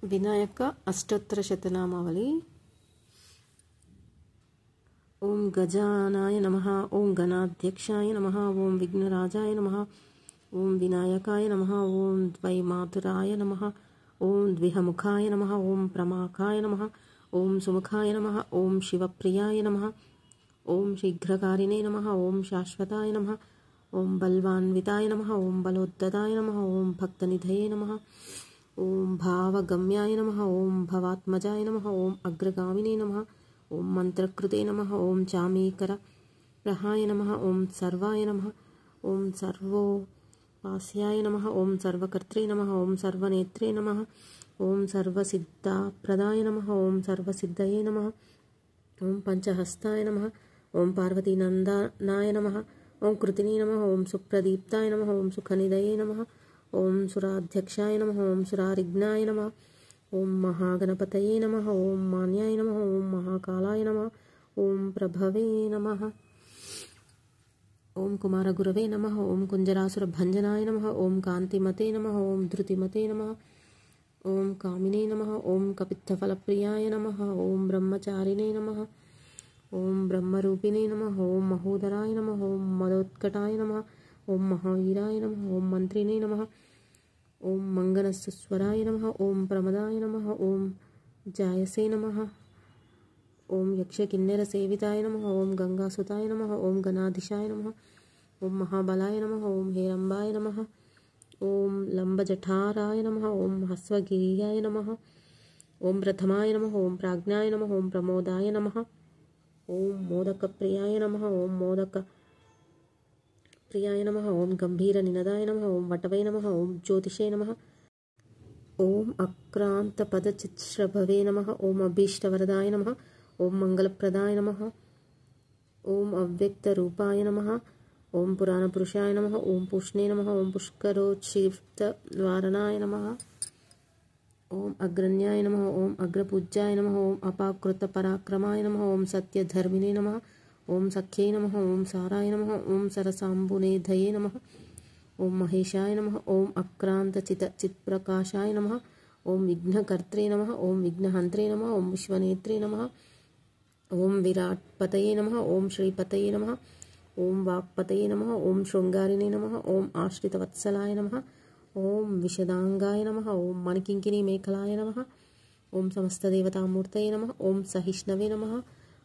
विनायक अष्टोत्तर शतनामावली। ओं गजानाय नमः, ओं गणाध्यक्षाय नमः, ओं विघ्नराजाय नमः, ओं विनायकाय नमः, ओं द्वैमातुराय नमः, ओं द्विहमुखाय नमः, ओं प्रमाकाय नमः, ओं सुमुखाय नमः, ओं शिवप्रियाय नमः, ओं शीघ्रकारिणे नमः, ओं शाश्वताय नमः, ओं बलवान्विताय नमः, ओं बलोद्धताय नमः, ओं भक्तनिधये नमः, ओं भावगम्याय नमः, ओं भवात्मजाय नमः, ओं अग्रगामिने नमः, ओं मंत्रकृते नमः, ओं चामीकरप्रहाय नमः, ओं सर्वाय नमः, ओं सर्वोपास्याय नमः, ओं सर्वकर्त्रे नमः, ओं सर्वनेत्रे नमः, ओं सर्वसिद्धाप्रदाय नमः, ओं सर्वसिद्धये नमः, ओं पंचहस्ताय नमः, ओं पार्वतीनंदनाय नमः, ओं कृतिने नमः, ओं सुप्रदीप्ताय नमः, ओं सुखनिधये नमः, ओं सुराध्यक्षाय नमः, ओं सुरारिघ्नाय नमः, ओं महागणपतये नमः, ओं मान्याय नमः, ओं महाकालाय नमः, ओं प्रभवे नमः, ओं कुमारगुरवे नमः, ओं कुंजरासुरभंजनाय नमः, ओं कांतिमते नमः, ओं धृतिमते नमः, ओं कामिने नमः, ओं कपित्थफलप्रियाय नमः, ओं ब्रह्मचारिणे नमः, ओं ब्रह्मरूपिणे नमः, ओं महोदराय नमः, ओं मदोत्कटाय नमः, ओं महावीराय नमः, ओं मंत्रिणे नमः, ओं मंगलस्वराय नमः, ओं प्रमदाय नमः, ओं जायसे नमः, ओं यक्षकिन्नरसेविताय नमः, ओं गंगासुताय नमः, ओं गणाधीशाय नमः, ओं महाबलाय नमः, ओं हेरंबाय नमः, ओं लंबजठाराय नमः, ओं हस्वगिरियाय नमः, ओं प्रथमाय नमः, ओं प्राज्ञाय नमः, ओं प्रमोदाय नमः, ओं मोदकप्रियाय नमः, ओं मोदक प्रियाय नमः, ओं गंभीरनिनदाय नमः, ओं वटवे नमः, ओं ज्योतिषे नमः, ओं अक्रांतपदचित्श्रभवे नमः, ओं अभीष्टवरदाय नमः, ओं मंगलप्रदाय नमः, ओं अव्यक्तरूपाय नमः, ओं पुराणपुरुषाय नमः, ओं पुष्णे नमः, ओं पुष्करोच्छिष्टवारणाय नमः, ओं अग्रण्याय नमः, ओं अग्रपूज्याय नमः, ओं अपाकृतपराक्रमाय नमः, ओं सत्यधर्मिणे नमः, ओं सख्ये नमः, ओं साराय नमः, ओं सरसाम्बुनेधये नमः, ओं महेशाय नमः, ओं अक्रांतचित्प्रकाशाय नमः, ओं विघ्नकर्त्रे नमः, ओं विघ्नहन्त्रे नमः, ओं विश्वनेत्रे नमः, ओं विराट्पतये नमः, ओं श्रीपतये नमः, ओं वाक्पतये नमः, ओं शृंगारिणे नमः, ओं आश्रितवत्सलाय नमः, ओं विशदांगाय नमः, ओं मणिकिंकिनी मेखलाय नमः, ओं समस्तदेवतामूर्तये नमः, ओं सहिष्णवे नमः,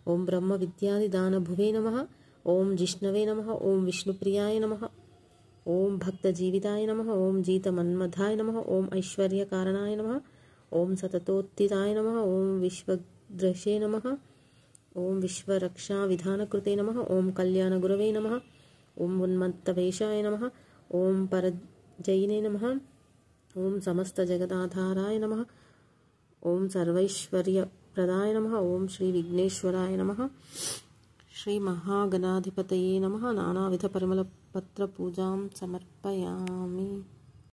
ओं ब्रह्मविद्यादिदानभुवे नमः, ओं जिष्णवे नमः, ओं विष्णुप्रियाय नमः, ओं भक्तजीविताय नमः, ओं जीतमन्मथाय नमः, ओं ऐश्वर्यकारणाय नमः, ओं सततोत्थिताय नमः, ओं विश्वद्रशे नमः, ओं विश्वरक्षाविधानकृते नमः, ओं कल्याणगुरवे नमः, ओं उन्मत्तवेशाय नमः, ओं परजयिने नमः, ओं समस्तजगदाधाराय नमः, ओं सर्वैश्वर्यप्रदाय नमः, ओं श्रीविघ्नेश्वराय नमः, श्री महागणाधिपतये नमः। नानाविधपरिमलपत्रपूजां समर्पयामि।